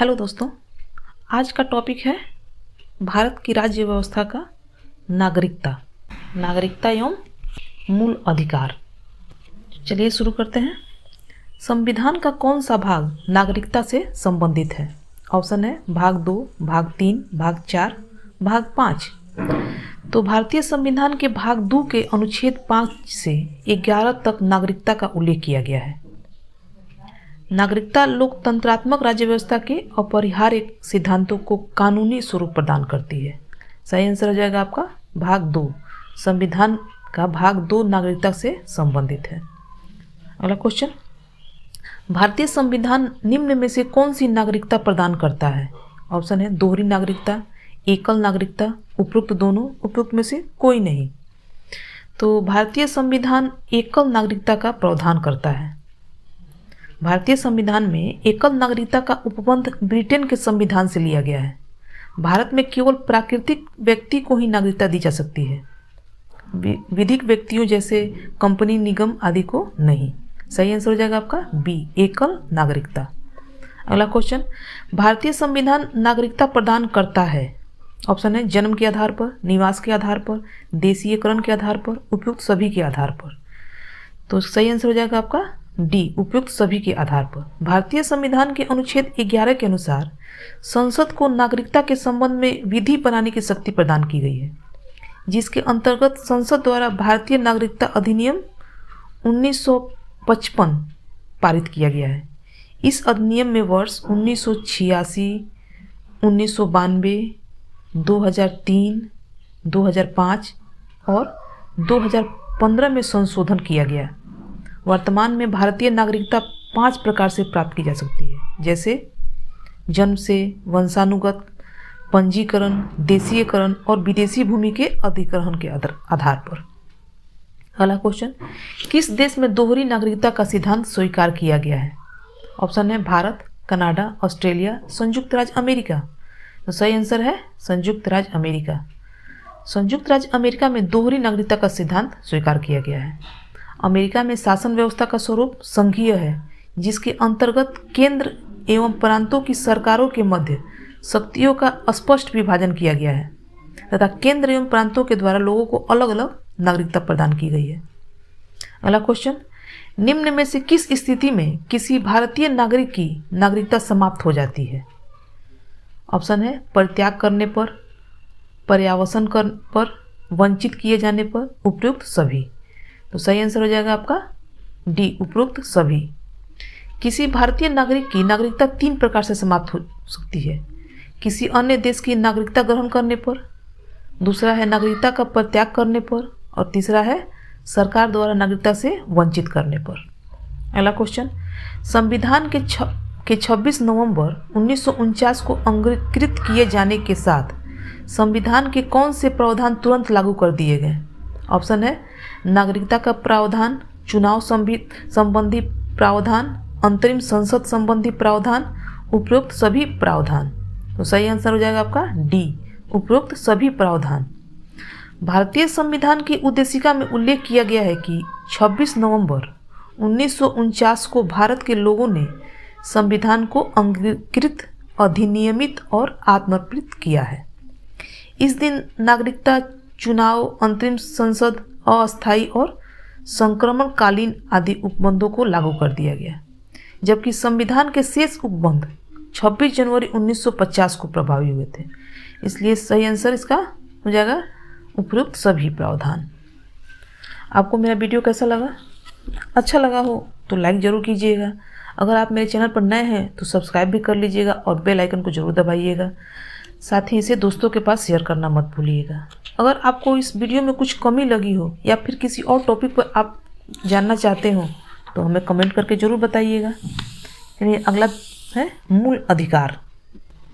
Hello दोस्तों, आज का टॉपिक है भारत की राज्य व्यवस्था का नागरिकता एवं मूल अधिकार। चलिए शुरू करते हैं। संविधान का कौन सा भाग नागरिकता से संबंधित है? ऑप्शन है भाग 2, भाग 3, भाग 4, भाग 5। तो भारतीय संविधान के भाग 2 के अनुच्छेद 5 से 11 तक नागरिकता का उल्लेख किया गया है। नागरिकता लोकतंत्रात्मक राज्य व्यवस्था के अपरिहार्य सिद्धांतों को कानूनी स्वरूप प्रदान करती है। सही आंसर हो जाएगा आपका भाग 2। संविधान का भाग 2 नागरिकता से संबंधित है। अगला क्वेश्चन, भारतीय संविधान निम्न में से कौन सी नागरिकता प्रदान करता है? ऑप्शन है दोहरी नागरिकता, एकल नागरिकता, उपरोक्त दोनों, उपरोक्त में से कोई नहीं। तो भारतीय संविधान एकल नागरिकता का प्रावधान करता है। भारतीय संविधान में एकल नागरिकता का उपबंध ब्रिटेन के संविधान से लिया गया है। भारत में केवल प्राकृतिक व्यक्ति को ही नागरिकता दी जा सकती है, विधिक व्यक्तियों जैसे कंपनी, निगम आदि को नहीं। सही आंसर हो जाएगा आपका बी, एकल नागरिकता। अगला क्वेश्चन, भारतीय संविधान नागरिकता प्रदान करता है। ऑप्शन है जन्म के आधार पर, निवास के आधार पर, देशीयकरण के आधार पर, उपयुक्त सभी के आधार पर। तो सही आंसर हो जाएगा आपका डी, उपयुक्त सभी के आधार पर। भारतीय संविधान के अनुच्छेद 11 के अनुसार संसद को नागरिकता के संबंध में विधि बनाने की शक्ति प्रदान की गई है, जिसके अंतर्गत संसद द्वारा भारतीय नागरिकता अधिनियम 1955 पारित किया गया है। इस अधिनियम में वर्ष 1986, 1992, 2003, 2005 और 2015 में संशोधन किया गया। वर्तमान में भारतीय नागरिकता 5 प्रकार से प्राप्त की जा सकती है, जैसे जन्म से, वंशानुगत, पंजीकरण, देशीयकरण और विदेशी भूमि के अधिग्रहण के आधार पर। अगला क्वेश्चन, किस देश में दोहरी नागरिकता का सिद्धांत स्वीकार किया गया है? ऑप्शन है भारत, कनाडा, ऑस्ट्रेलिया, संयुक्त राज्य अमेरिका। तो सही आंसर है संयुक्त राज्य अमेरिका। संयुक्त राज्य अमेरिका में दोहरी नागरिकता का सिद्धांत स्वीकार किया गया है। अमेरिका में शासन व्यवस्था का स्वरूप संघीय है, जिसके अंतर्गत केंद्र एवं प्रांतों की सरकारों के मध्य शक्तियों का स्पष्ट विभाजन किया गया है तथा केंद्र एवं प्रांतों के द्वारा लोगों को अलग अलग नागरिकता प्रदान की गई है। अगला क्वेश्चन, निम्न में से किस स्थिति में किसी भारतीय नागरिक की नागरिकता समाप्त हो जाती है? ऑप्शन है परित्याग करने पर, पर्यावसन पर, वंचित किए जाने पर, उपयुक्त सभी। तो सही आंसर हो जाएगा आपका डी, उपरोक्त सभी। किसी भारतीय नागरिक की नागरिकता 3 प्रकार से समाप्त हो सकती है। किसी अन्य देश की नागरिकता ग्रहण करने पर, दूसरा है नागरिकता का परित्याग करने पर और तीसरा है सरकार द्वारा नागरिकता से वंचित करने पर। अगला क्वेश्चन, संविधान के 26 नवंबर 1949 को अंगीकृत किए जाने के साथ संविधान के कौन से प्रावधान तुरंत लागू कर दिए गए? ऑप्शन है नागरिकता का प्रावधान, चुनाव संबंधी प्रावधान, अंतरिम संसद संबंधी प्रावधान, उपरोक्त सभी प्रावधान। तो सही आंसर हो जाएगा आपका डी, उपरोक्त सभी प्रावधान। भारतीय संविधान की उद्देशिका में उल्लेख किया गया है कि 26 नवंबर 1949 को भारत के लोगों ने संविधान को अंगीकृत, अधिनियमित और आत्मर्पित किया है। इस दिन नागरिकता, चुनाव, अंतरिम संसद, अस्थायी और संक्रमणकालीन आदि उपबंधों को लागू कर दिया गया, जबकि संविधान के शेष उपबंध 26 जनवरी 1950 को प्रभावी हुए थे। इसलिए सही आंसर इसका हो जाएगा उपयुक्त सभी प्रावधान। आपको मेरा वीडियो कैसा लगा? अच्छा लगा हो तो लाइक ज़रूर कीजिएगा। अगर आप मेरे चैनल पर नए हैं तो सब्सक्राइब भी कर लीजिएगा और बेल आइकन को ज़रूर दबाइएगा। साथ ही इसे दोस्तों के पास शेयर करना मत भूलिएगा। अगर आपको इस वीडियो में कुछ कमी लगी हो या फिर किसी और टॉपिक पर आप जानना चाहते हो तो हमें कमेंट करके ज़रूर बताइएगा। यानी अगला है मूल अधिकार।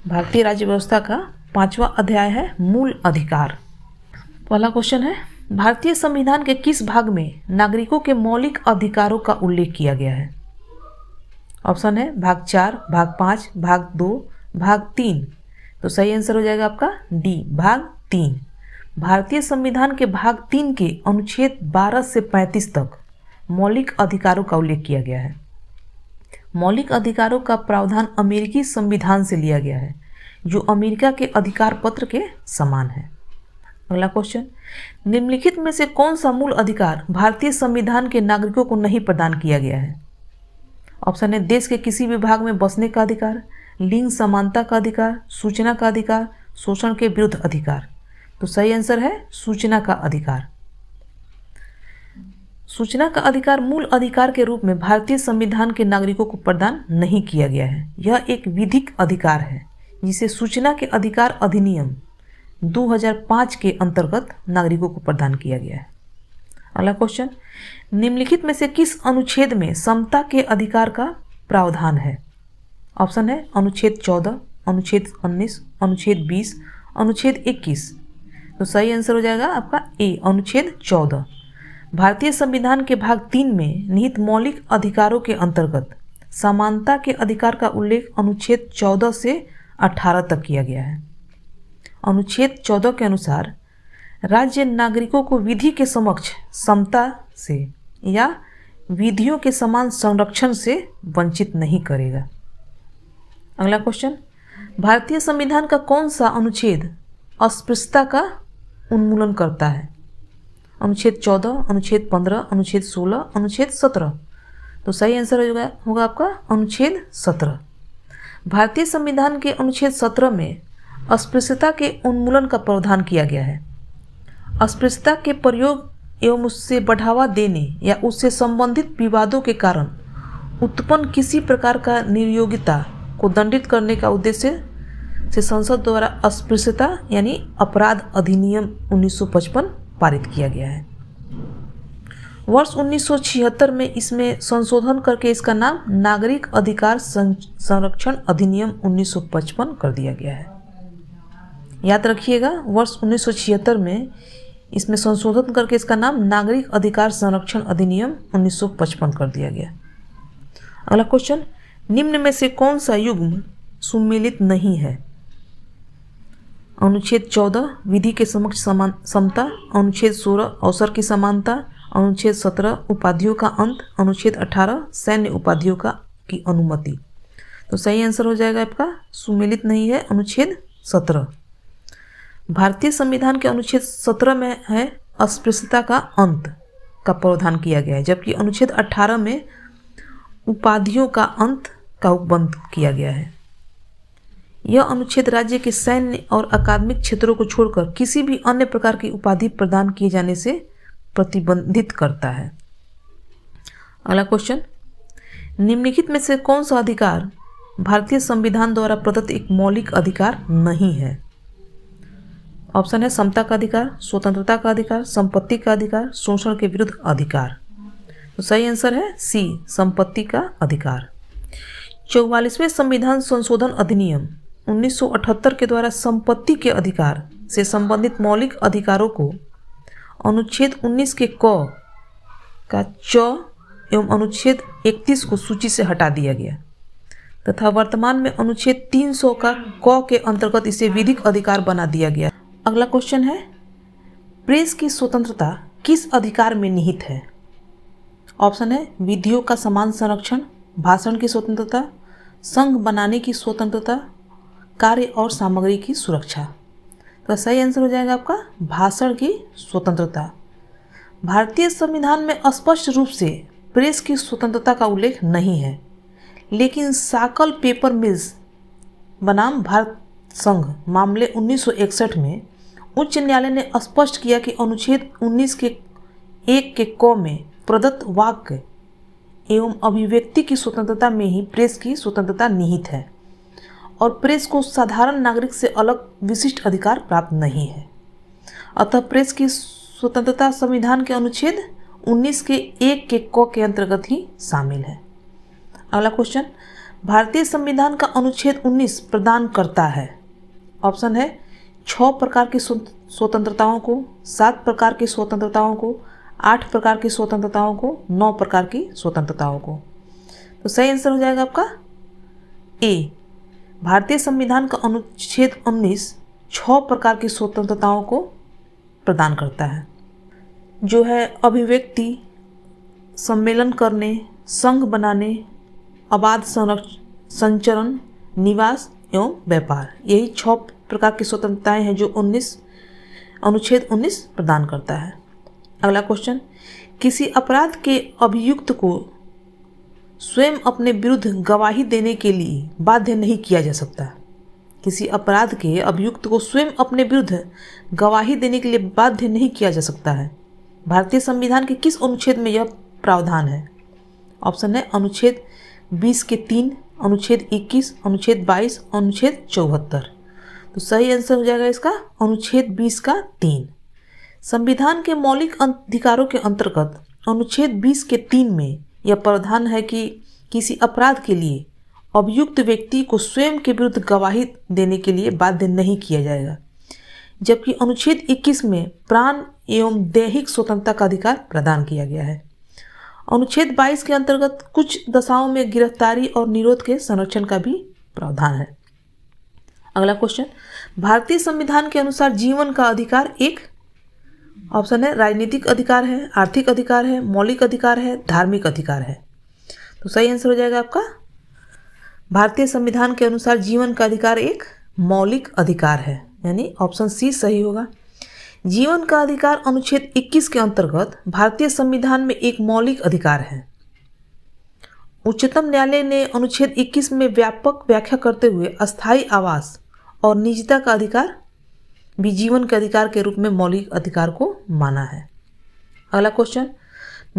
भारतीय राज्य व्यवस्था का 5वां अध्याय है मूल अधिकार। पहला क्वेश्चन है, भारतीय संविधान के किस भाग में नागरिकों के मौलिक अधिकारों का उल्लेख किया गया है? ऑप्शन है भाग 4, भाग 5, भाग 2, भाग 3। तो सही आंसर हो जाएगा आपका डी, भाग 3। भारतीय संविधान के भाग 3 के अनुच्छेद 12 से 35 तक मौलिक अधिकारों का उल्लेख किया गया है। मौलिक अधिकारों का प्रावधान अमेरिकी संविधान से लिया गया है, जो अमेरिका के अधिकार पत्र के समान है। अगला क्वेश्चन, निम्नलिखित में से कौन सा मूल अधिकार भारतीय संविधान के नागरिकों को नहीं प्रदान किया गया है? ऑप्शन है देश के किसी भी भाग में बसने का अधिकार, लिंग समानता का अधिकार, सूचना का अधिकार, शोषण के विरुद्ध अधिकार। तो सही आंसर है सूचना का अधिकार। सूचना का अधिकार मूल अधिकार के रूप में भारतीय संविधान के नागरिकों को प्रदान नहीं किया गया है। यह एक विधिक अधिकार है जिसे सूचना के अधिकार अधिनियम 2005 के अंतर्गत नागरिकों को प्रदान किया गया है। अगला क्वेश्चन, निम्नलिखित में से किस अनुच्छेद में समता के अधिकार का प्रावधान है? ऑप्शन है अनुच्छेद 14, अनुच्छेद 19, अनुच्छेद 20, अनुच्छेद 21। तो सही आंसर हो जाएगा आपका ए, अनुच्छेद 14। भारतीय संविधान के भाग 3 में निहित मौलिक अधिकारों के अंतर्गत समानता के अधिकार का उल्लेख अनुच्छेद 14 से 18 तक किया गया है। अनुच्छेद 14 के अनुसार राज्य नागरिकों को विधि के समक्ष समता से या विधियों के समान संरक्षण से वंचित नहीं करेगा। अगला क्वेश्चन, भारतीय संविधान का कौन सा अनुच्छेद अस्पृश्यता का उन्मूलन करता है? अनुच्छेद 14, अनुच्छेद 15, अनुच्छेद 16, अनुच्छेद 17। तो सही आंसर होगा आपका अनुच्छेद 17। भारतीय संविधान के अनुच्छेद 17 में अस्पृश्यता के उन्मूलन का प्रावधान किया गया है। अस्पृश्यता के प्रयोग एवं उससे बढ़ावा देने या उससे संबंधित विवादों के कारण उत्पन्न किसी प्रकार का निर्योग्यता को दंडित करने का उद्देश्य से संसद द्वारा अस्पृश्यता यानी अपराध अधिनियम 1955 पारित किया गया है। वर्ष 1976 में इसमें संशोधन करके इसका नाम नागरिक अधिकार संरक्षण अधिनियम 1955 कर दिया गया है। याद रखिएगा, वर्ष 1976 में इसमें संशोधन करके इसका नाम नागरिक अधिकार संरक्षण अधिनियम 1955 कर दिया गया। अगला क्वेश्चन, निम्न में से कौन सा युग्म सुमेलित नहीं है? अनुच्छेद 14 विधि के समक्ष समता, अनुच्छेद 16 अवसर की समानता, अनुच्छेद 17 उपाधियों का अंत, अनुच्छेद 18 सैन्य उपाधियों की अनुमति। तो सही आंसर हो जाएगा आपका सुमेलित नहीं है अनुच्छेद 17। भारतीय संविधान के अनुच्छेद 17 में है अस्पृश्यता का अंत का प्रावधान किया गया है, जबकि अनुच्छेद 18 में उपाधियों का अंत का उपबंध किया गया है। यह अनुच्छेद राज्य के सैन्य और अकादमिक क्षेत्रों को छोड़कर किसी भी अन्य प्रकार की उपाधि प्रदान किए जाने से प्रतिबंधित करता है। अगला क्वेश्चन, निम्नलिखित में से कौन सा अधिकार भारतीय संविधान द्वारा प्रदत्त एक मौलिक अधिकार नहीं है? ऑप्शन है समता का अधिकार, स्वतंत्रता का अधिकार, संपत्ति का अधिकार, शोषण के विरुद्ध अधिकार। तो सही आंसर है सी, संपत्ति का अधिकार। 44वें संविधान संशोधन अधिनियम 1978 के द्वारा संपत्ति के अधिकार से संबंधित मौलिक अधिकारों को अनुच्छेद 19 के क का च एवं अनुच्छेद 31 को सूची से हटा दिया गया तथा वर्तमान में अनुच्छेद 300 का क के अंतर्गत इसे विधिक अधिकार बना दिया गया। अगला क्वेश्चन है, प्रेस की स्वतंत्रता किस अधिकार में निहित है? ऑप्शन है विधियों का समान संरक्षण, भाषण की स्वतंत्रता, संघ बनाने की स्वतंत्रता, कार्य और सामग्री की सुरक्षा। तो सही आंसर हो जाएगा आपका भाषण की स्वतंत्रता। भारतीय संविधान में स्पष्ट रूप से प्रेस की स्वतंत्रता का उल्लेख नहीं है, लेकिन साकल पेपर मिल्स बनाम भारत संघ मामले 1961 में उच्च न्यायालय ने स्पष्ट किया कि अनुच्छेद 19 के 1 के क में प्रदत्त वाक्य एवं अभिव्यक्ति की स्वतंत्रता में ही प्रेस की स्वतंत्रता निहित है और प्रेस को साधारण नागरिक से अलग विशिष्ट अधिकार प्राप्त नहीं है। अतः प्रेस की स्वतंत्रता संविधान के अनुच्छेद 19 के 1 के क के अंतर्गत ही शामिल है। अगला क्वेश्चन, भारतीय संविधान का अनुच्छेद 19 प्रदान करता है। ऑप्शन है 6 प्रकार की स्वतंत्रताओं को, 7 प्रकार की स्वतंत्रताओं को, 8 प्रकार की स्वतंत्रताओं को, 9 प्रकार की स्वतंत्रताओं को। तो सही आंसर हो जाएगा आपका ए। भारतीय संविधान का अनुच्छेद 19 6 प्रकार की स्वतंत्रताओं को प्रदान करता है, जो है अभिव्यक्ति, सम्मेलन करने, संघ बनाने, अबाध संचरण, निवास एवं व्यापार। यही 6 प्रकार की स्वतंत्रताएं हैं जो अनुच्छेद 19 प्रदान करता है। अगला क्वेश्चन, किसी अपराध के अभियुक्त को स्वयं अपने विरुद्ध गवाही देने के लिए बाध्य नहीं किया जा सकता। किसी अपराध के अभियुक्त को स्वयं अपने विरुद्ध गवाही देने के लिए बाध्य नहीं किया जा सकता है। भारतीय संविधान के किस अनुच्छेद में यह प्रावधान है? ऑप्शन है अनुच्छेद 20 के 3, अनुच्छेद 21, अनुच्छेद 22, अनुच्छेद 74। तो सही आंसर हो जाएगा इसका अनुच्छेद 20 का 3। संविधान के मौलिक अधिकारों के अंतर्गत अनुच्छेद 20 के 3 में यह प्रावधान है कि किसी अपराध के लिए अभियुक्त व्यक्ति को स्वयं के विरुद्ध गवाही देने के लिए बाध्य नहीं किया जाएगा, जबकि अनुच्छेद 21 में प्राण एवं दैहिक स्वतंत्रता का अधिकार प्रदान किया गया है। अनुच्छेद 22 के अंतर्गत कुछ दशाओं में गिरफ्तारी और निरोध के संरक्षण का भी प्रावधान है। अगला क्वेश्चन, भारतीय संविधान के अनुसार जीवन का अधिकार एक ऑप्शन है राजनीतिक अधिकार है, आर्थिक अधिकार है, मौलिक अधिकार है, धार्मिक अधिकार है। तो सही आंसर हो जाएगा आपका भारतीय संविधान के अनुसार जीवन का अधिकार एक मौलिक अधिकार है, यानी ऑप्शन सी सही होगा। जीवन का अधिकार अनुच्छेद 21 के अंतर्गत भारतीय संविधान में एक मौलिक अधिकार है। उच्चतम न्यायालय ने अनुच्छेद 21 में व्यापक व्याख्या करते हुए अस्थायी आवास और निजता का अधिकार भी जीवन के अधिकार के रूप में मौलिक अधिकार को माना है। अगला क्वेश्चन,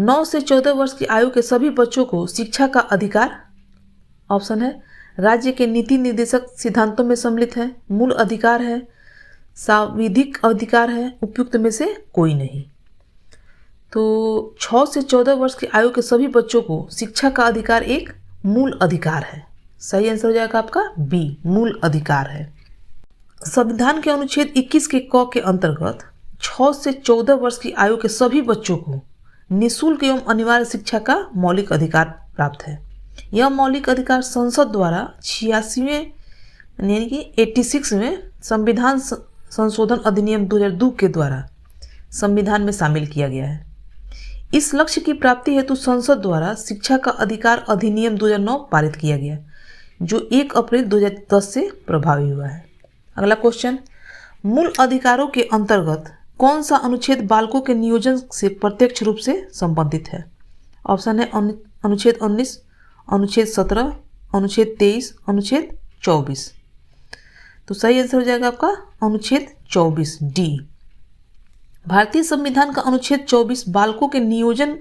9 से 14 वर्ष की आयु के सभी बच्चों को शिक्षा का अधिकार ऑप्शन है राज्य के नीति निर्देशक सिद्धांतों में सम्मिलित है, मूल अधिकार है, सांविधिक अधिकार है, उपयुक्त में से कोई नहीं। तो 6 से 14 वर्ष की आयु के सभी बच्चों को शिक्षा का अधिकार एक मूल अधिकार है। सही आंसर हो जाएगा आपका बी, मूल अधिकार है। संविधान के अनुच्छेद 21 के क के अंतर्गत 6 से 14 वर्ष की आयु के सभी बच्चों को निःशुल्क एवं अनिवार्य शिक्षा का मौलिक अधिकार प्राप्त है। यह मौलिक अधिकार संसद द्वारा 86वें यानी कि 86 में संविधान संशोधन अधिनियम 2002 के द्वारा संविधान में शामिल किया गया है। इस लक्ष्य की प्राप्ति हेतु संसद द्वारा शिक्षा का अधिकार अधिनियम 2009 पारित किया गया, जो 1 अप्रैल 2010 से प्रभावी हुआ है। अगला क्वेश्चन, मूल अधिकारों के अंतर्गत कौन सा अनुच्छेद बालकों के नियोजन से प्रत्यक्ष रूप से संबंधित है? ऑप्शन है अनुच्छेद 19, अनुच्छेद 17, अनुच्छेद 23, अनुच्छेद 24। तो सही आंसर हो जाएगा आपका अनुच्छेद 24 डी। भारतीय संविधान का अनुच्छेद 24 बालकों के नियोजन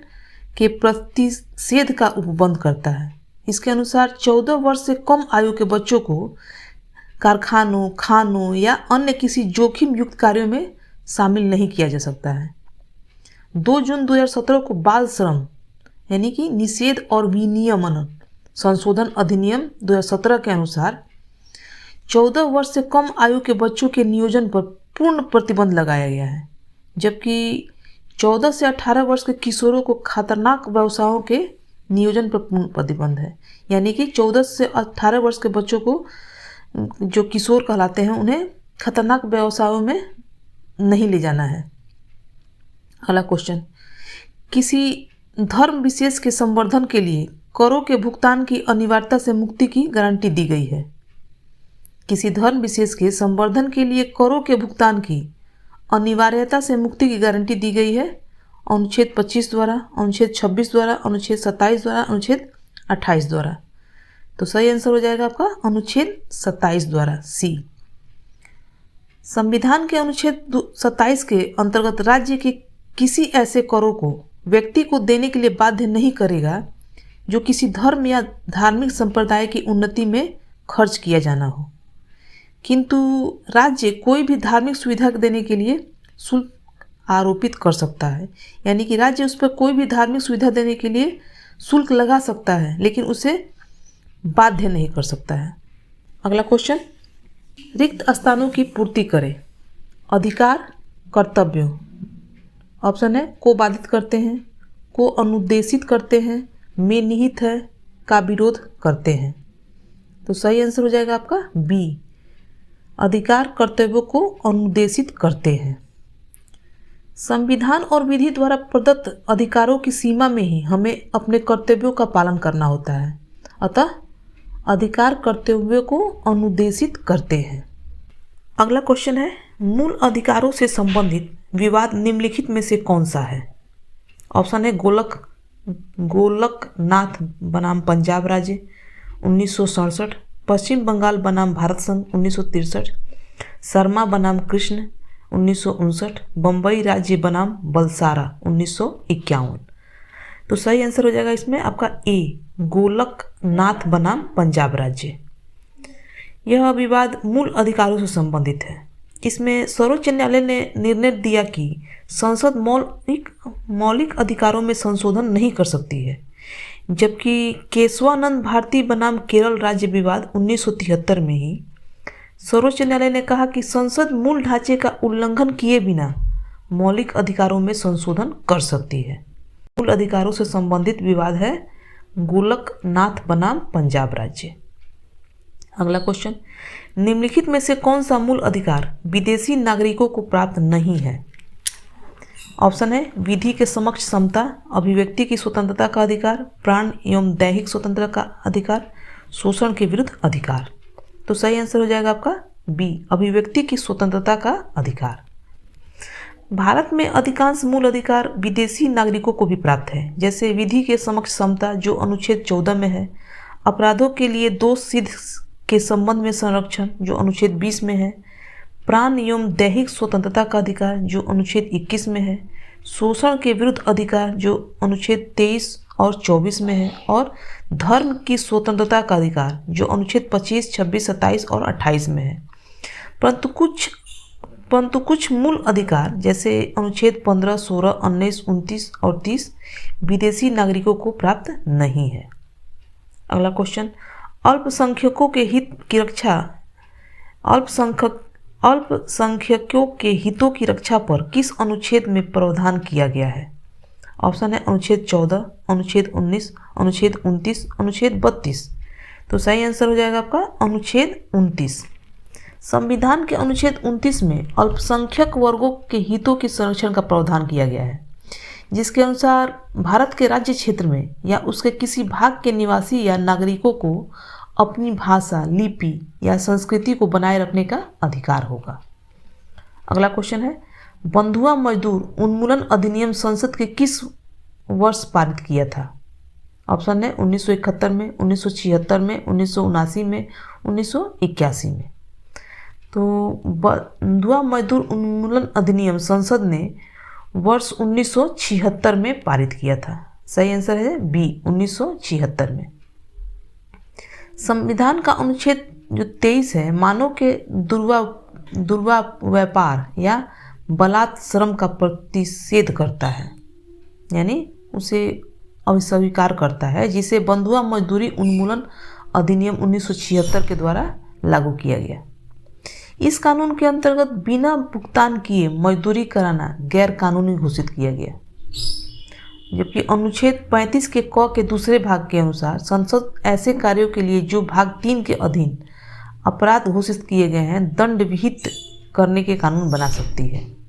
के प्रतिषेध का उपबंध करता है। इसके अनुसार 14 वर्ष से कम आयु के बच्चों को कारखानों, खानों या अन्य किसी जोखिम युक्त कार्यों में शामिल नहीं किया जा सकता है। 2 जून 2017 को बाल श्रम यानी कि निषेध और विनियमन संशोधन अधिनियम 2017 के अनुसार 14 वर्ष से कम आयु के बच्चों के नियोजन पर पूर्ण प्रतिबंध लगाया गया है, जबकि 14 से 18 वर्ष के किशोरों को खतरनाक व्यवसायों के नियोजन पर पूर्ण प्रतिबंध है। यानी कि 14 से 18 वर्ष के बच्चों को जो किशोर कहलाते हैं उन्हें खतरनाक व्यवसायों में नहीं ले जाना है। अगला क्वेश्चन, किसी धर्म विशेष के संवर्धन के लिए करों के भुगतान की अनिवार्यता से मुक्ति की गारंटी दी गई है। किसी धर्म विशेष के संवर्धन के लिए करों के भुगतान की अनिवार्यता से मुक्ति की गारंटी दी गई है अनुच्छेद 25 द्वारा, अनुच्छेद 26 द्वारा, अनुच्छेद 27 द्वारा, अनुच्छेद 28 द्वारा। तो सही आंसर हो जाएगा आपका अनुच्छेद 27 द्वारा सी। संविधान के अनुच्छेद 27 के अंतर्गत राज्य के किसी ऐसे करों को व्यक्ति को देने के लिए बाध्य नहीं करेगा जो किसी धर्म या धार्मिक संप्रदाय की उन्नति में खर्च किया जाना हो, किंतु राज्य कोई भी धार्मिक सुविधा देने के लिए शुल्क आरोपित कर सकता है। यानी कि राज्य उस पर कोई भी धार्मिक सुविधा देने के लिए शुल्क लगा सकता है, लेकिन उसे बाध्य नहीं कर सकता है। अगला क्वेश्चन, रिक्त स्थानों की पूर्ति करें। अधिकार, कर्तव्यों। ऑप्शन है को बाधित करते हैं, को अनुदेशित करते हैं, में निहित है, का विरोध करते हैं। तो सही आंसर हो जाएगा आपका बी, अधिकार कर्तव्यों को अनुदेशित करते हैं। संविधान और विधि द्वारा प्रदत्त अधिकारों की सीमा में ही हमें अपने कर्तव्यों का पालन करना होता है। अतः अधिकार कर्तव्यों को अनुदेशित करते हैं। अगला क्वेश्चन है, मूल अधिकारों से संबंधित विवाद निम्नलिखित में से कौन सा है? ऑप्शन है गोलकनाथ बनाम पंजाब राज्य 1967, पश्चिम बंगाल बनाम भारत संघ 1963, शर्मा बनाम कृष्ण 1959, बम्बई राज्य बनाम बलसारा 1951। तो सही आंसर हो जाएगा इसमें आपका ए, गोलकनाथ बनाम पंजाब राज्य। यह विवाद मूल अधिकारों से संबंधित है। इसमें सर्वोच्च न्यायालय ने निर्णय दिया कि संसद मौलिक अधिकारों में संशोधन नहीं कर सकती है, जबकि केशवानंद भारती बनाम केरल राज्य विवाद 1973 में ही सर्वोच्च न्यायालय ने कहा कि संसद मूल ढांचे का उल्लंघन किए बिना मौलिक अधिकारों में संशोधन कर सकती है। मूल अधिकारों से संबंधित विवाद है गोलकनाथ बनाम पंजाब राज्य। अगला क्वेश्चन, निम्नलिखित में से कौन सा मूल अधिकार विदेशी नागरिकों को प्राप्त नहीं है? ऑप्शन है विधि के समक्ष समता, अभिव्यक्ति की स्वतंत्रता का अधिकार, प्राण एवं दैहिक स्वतंत्रता का अधिकार, शोषण के विरुद्ध अधिकार। तो सही आंसर हो जाएगा आपका बी, अभिव्यक्ति की स्वतंत्रता का अधिकार। भारत में अधिकांश मूल अधिकार विदेशी नागरिकों को भी प्राप्त है, जैसे विधि के समक्ष समता जो अनुच्छेद 14 में है, अपराधों के लिए दोष सिद्ध के संबंध में संरक्षण जो अनुच्छेद 20 में है, प्राण एवं दैहिक स्वतंत्रता का अधिकार जो अनुच्छेद 21 में है, शोषण के विरुद्ध अधिकार जो अनुच्छेद 23 और 24 में है, और धर्म की स्वतंत्रता का अधिकार जो अनुच्छेद 25, 26, 27 और 28 में है। परंतु कुछ मूल अधिकार जैसे अनुच्छेद 15, 16, 19, 29 और 30 विदेशी नागरिकों को प्राप्त नहीं है। अगला क्वेश्चन, अल्पसंख्यकों के हित की रक्षा अल्पसंख्यकों के हितों की रक्षा पर किस अनुच्छेद में प्रावधान किया गया है? ऑप्शन है अनुच्छेद 14, अनुच्छेद 19, अनुच्छेद 29, अनुच्छेद 32। तो सही आंसर हो जाएगा आपका अनुच्छेद 29। संविधान के अनुच्छेद 29 में अल्पसंख्यक वर्गों के हितों के संरक्षण का प्रावधान किया गया है, जिसके अनुसार भारत के राज्य क्षेत्र में या उसके किसी भाग के निवासी या नागरिकों को अपनी भाषा, लिपि या संस्कृति को बनाए रखने का अधिकार होगा। अगला क्वेश्चन है, बंधुआ मजदूर उन्मूलन अधिनियम संसद के किस वर्ष पारित किया था? ऑप्शन है 1971 में, 1976 में, 1979 में, 1981 में। तो बंधुआ मजदूर उन्मूलन अधिनियम संसद ने वर्ष 1976 में पारित किया था। सही आंसर है बी, 1976 में। संविधान का अनुच्छेद जो 23 है, मानव के दुर्व्यापार या बलात् श्रम का प्रतिषेध करता है, यानी उसे अस्वीकार करता है, जिसे बंधुआ मजदूरी उन्मूलन अधिनियम 1976 के द्वारा लागू किया गया। इस कानून के अंतर्गत बिना भुगतान किए मजदूरी कराना गैर कानूनी घोषित किया गया, जबकि अनुच्छेद 35 के क के दूसरे भाग के अनुसार संसद ऐसे कार्यों के लिए जो भाग 3 के अधीन अपराध घोषित किए गए हैं दंड विहित करने के कानून बना सकती है।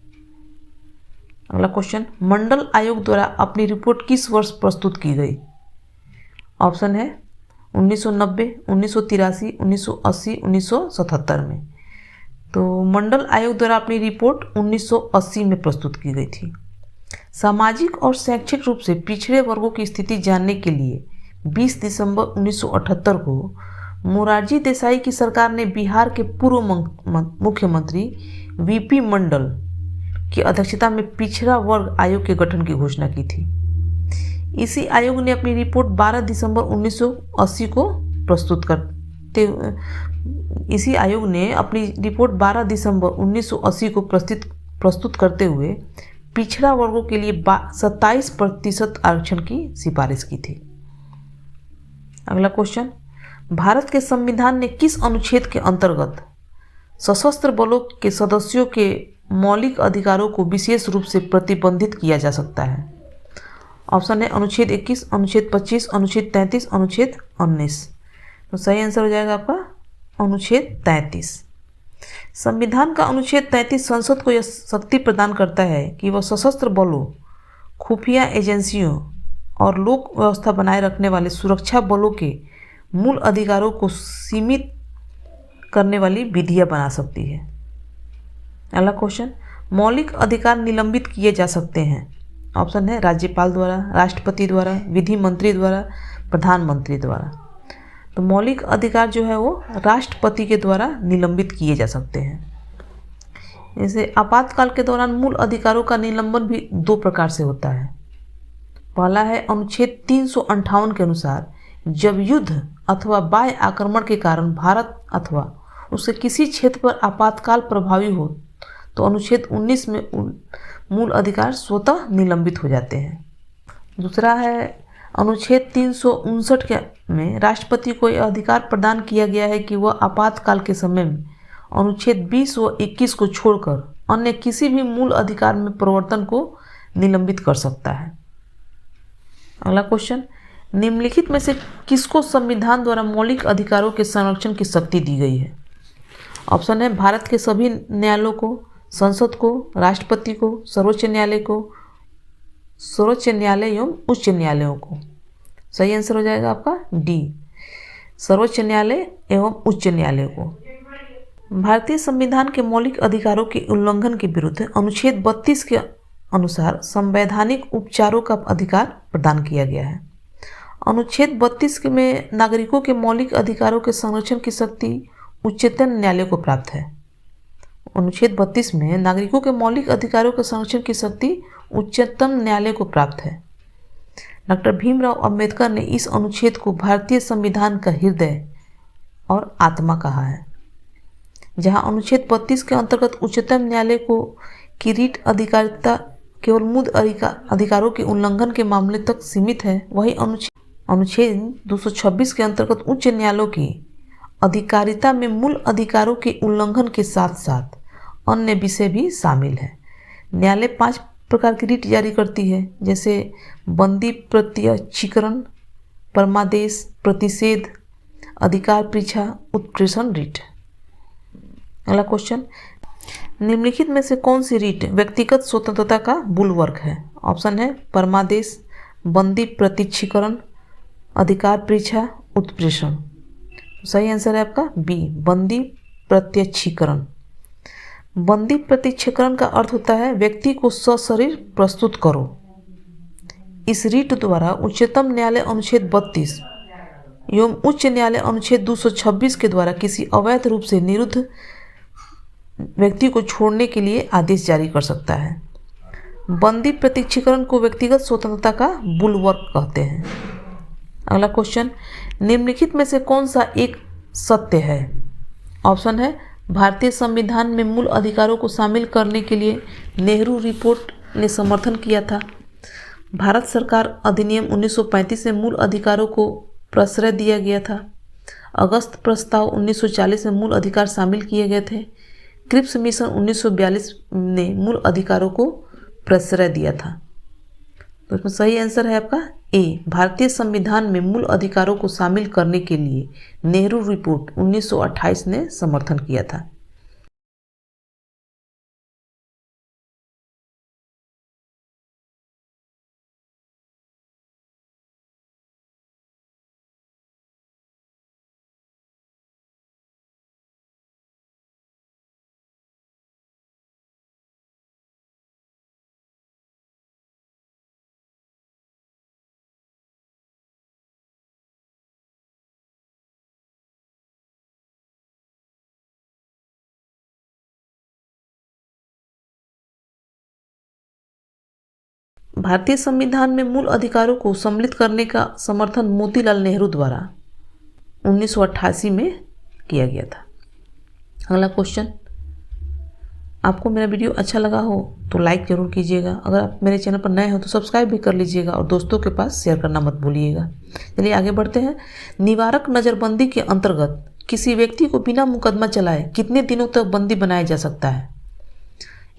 अगला क्वेश्चन, मंडल आयोग द्वारा अपनी रिपोर्ट किस वर्ष प्रस्तुत की गई? ऑप्शन है 1990, 1983, 1980, 1977 में। तो मंडल आयोग द्वारा अपनी रिपोर्ट 1980 में प्रस्तुत की गई थी। सामाजिक और शैक्षिक रूप से पिछड़े वर्गों की स्थिति जानने के लिए 20 दिसंबर 1978 को मोरारजी देसाई की सरकार ने बिहार के पूर्व मुख्यमंत्री वीपी मंडल की अध्यक्षता में पिछड़ा वर्ग आयोग के गठन की घोषणा की थी। इसी आयोग ने अपनी रिपोर्ट 12 दिसंबर 1980 को प्रस्तुत करते हुए पिछड़ा वर्गों के लिए 27% आरक्षण की सिफारिश की थी। अगला क्वेश्चन, भारत के संविधान ने किस अनुच्छेद के अंतर्गत सशस्त्र बलों के सदस्यों के मौलिक अधिकारों को विशेष रूप से प्रतिबंधित किया जा सकता है? ऑप्शन है अनुच्छेद 21, अनुच्छेद 25, अनुच्छेद 33, अनुच्छेद 19। तो सही आंसर हो जाएगा आपका अनुच्छेद 33। संविधान का अनुच्छेद 33 संसद को यह शक्ति प्रदान करता है कि वह सशस्त्र बलों, खुफिया एजेंसियों और लोक व्यवस्था बनाए रखने वाले सुरक्षा बलों के मूल अधिकारों को सीमित करने वाली विधियाँ बना सकती है। अगला क्वेश्चन, मौलिक अधिकार निलंबित किए जा सकते हैं। ऑप्शन है राज्यपाल द्वारा, राष्ट्रपति द्वारा, विधि मंत्री द्वारा, प्रधानमंत्री द्वारा। तो मौलिक अधिकार जो है वो राष्ट्रपति के द्वारा निलंबित किए जा सकते हैं। जैसे आपातकाल के दौरान मूल अधिकारों का निलंबन भी दो प्रकार से होता है। पहला है अनुच्छेद 358 के अनुसार, जब युद्ध अथवा बाह्य आक्रमण के कारण भारत अथवा उसके किसी क्षेत्र पर आपातकाल प्रभावी हो तो अनुच्छेद 19 में मूल अधिकार स्वतः निलंबित हो जाते हैं। दूसरा है अनुच्छेद 359 के में राष्ट्रपति को यह अधिकार प्रदान किया गया है कि वह आपातकाल के समय में अनुच्छेद 20 व 21 को छोड़कर अन्य किसी भी मूल अधिकार में परिवर्तन को निलंबित कर सकता है। अगला क्वेश्चन, निम्नलिखित में से किसको संविधान द्वारा मौलिक अधिकारों के संरक्षण की शक्ति दी गई है। ऑप्शन है भारत के सभी न्यायालयों को, संसद को, राष्ट्रपति को, सर्वोच्च न्यायालय एवं उच्च न्यायालयों को। सही आंसर हो जाएगा आपका डी, सर्वोच्च न्यायालय एवं उच्च न्यायालय को। भारतीय संविधान के मौलिक अधिकारों के उल्लंघन के विरुद्ध अनुच्छेद 32 के अनुसार संवैधानिक उपचारों का अधिकार प्रदान किया गया है। अनुच्छेद 32 में नागरिकों के मौलिक अधिकारों के संरक्षण की शक्ति उच्चतम न्यायालय को प्राप्त है। अनुच्छेद 32 में नागरिकों के मौलिक अधिकारों के संरक्षण की शक्ति उच्चतम न्यायालय को प्राप्त है। डॉक्टर भीमराव अंबेडकर ने इस अनुच्छेद को भारतीय संविधान का हृदय और आत्मा कहा है। जहां अनुच्छेद 32 के अंतर्गत उच्चतम न्यायालय को की रीट अधिकारिता केवल मूल अधिकारों के उल्लंघन के मामले तक सीमित है, वही अनुच्छेद 226 के अंतर्गत उच्च न्यायालयों की अधिकारिता में मूल अधिकारों के उल्लंघन के साथ साथ अन्य विषय भी शामिल है। न्यायालय 5 प्रकार की रीट जारी करती है, जैसे बंदी प्रत्यक्षीकरण, परमादेश, प्रतिषेध, अधिकार परीक्षा, उत्प्रेषण रीट। अगला क्वेश्चन, निम्नलिखित में से कौन सी रीट व्यक्तिगत स्वतंत्रता का बुलवर्क है। ऑप्शन है परमादेश, बंदी प्रत्यक्षीकरण, अधिकार परीक्षा, उत्प्रेषण। सही आंसर है आपका बी, बंदी प्रत्यक्षीकरण। बंदी प्रत्यक्षीकरण का अर्थ होता है व्यक्ति को सशरीर प्रस्तुत करो। इस रीट द्वारा उच्चतम न्यायालय अनुच्छेद 32 एवं उच्च न्यायालय अनुच्छेद 226 के द्वारा किसी अवैध रूप से निरुद्ध व्यक्ति को छोड़ने के लिए आदेश जारी कर सकता है। बंदी प्रत्यक्षीकरण को व्यक्तिगत स्वतंत्रता का बुलवर्क कहते हैं। अगला क्वेश्चन, निम्नलिखित में से कौन सा एक सत्य है। ऑप्शन है भारतीय संविधान में मूल अधिकारों को शामिल करने के लिए नेहरू रिपोर्ट ने समर्थन किया था। भारत सरकार अधिनियम 1935 में मूल अधिकारों को प्रश्रय दिया गया था। अगस्त प्रस्ताव 1940 में मूल अधिकार शामिल किए गए थे। क्रिप्स मिशन 1942 ने मूल अधिकारों को प्रश्रय दिया था। तो इसमें सही आंसर है आपका ए, भारतीय संविधान में मूल अधिकारों को शामिल करने के लिए नेहरू रिपोर्ट 1928 ने समर्थन किया था। भारतीय संविधान में मूल अधिकारों को सम्मिलित करने का समर्थन मोतीलाल नेहरू द्वारा 1988 में किया गया था। अगला क्वेश्चन, आपको मेरा वीडियो अच्छा लगा हो तो लाइक जरूर कीजिएगा। अगर आप मेरे चैनल पर नए हो तो सब्सक्राइब भी कर लीजिएगा और दोस्तों के पास शेयर करना मत भूलिएगा। चलिए आगे बढ़ते हैं। निवारक नज़रबंदी के अंतर्गत किसी व्यक्ति को बिना मुकदमा चलाए कितने दिनों तक बंदी बनाया जा सकता है।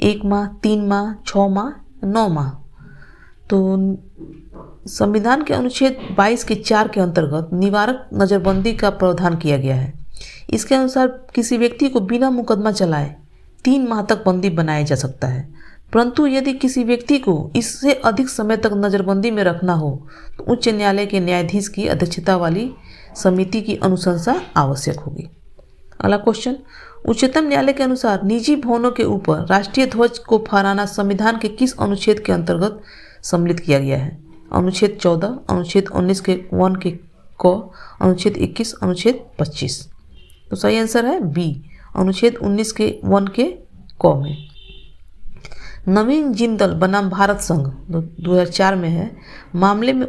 1 माह, 3 माह, 6 माह, 9 माह। तो संविधान के अनुच्छेद 22 के 4 के अंतर्गत निवारक नज़रबंदी का प्रावधान किया गया है। इसके अनुसार किसी व्यक्ति को बिना मुकदमा चलाए 3 माह तक बंदी बनाया जा सकता है, परंतु यदि किसी व्यक्ति को इससे अधिक समय तक नज़रबंदी में रखना हो तो उच्च न्यायालय के न्यायाधीश की अध्यक्षता वाली समिति की अनुशंसा आवश्यक होगी। अगला क्वेश्चन, उच्चतम न्यायालय के अनुसार निजी भवनों के ऊपर राष्ट्रीय ध्वज को फहराना संविधान के किस अनुच्छेद के अंतर्गत सम्मिलित किया गया है? अनुच्छेद 14, अनुच्छेद 19 के 1 के क, अनुच्छेद 21, अनुच्छेद 25। तो सही आंसर है बी, अनुच्छेद 19 के 1 के क में। नवीन जिंदल बनाम भारत संघ 2004 में है मामले में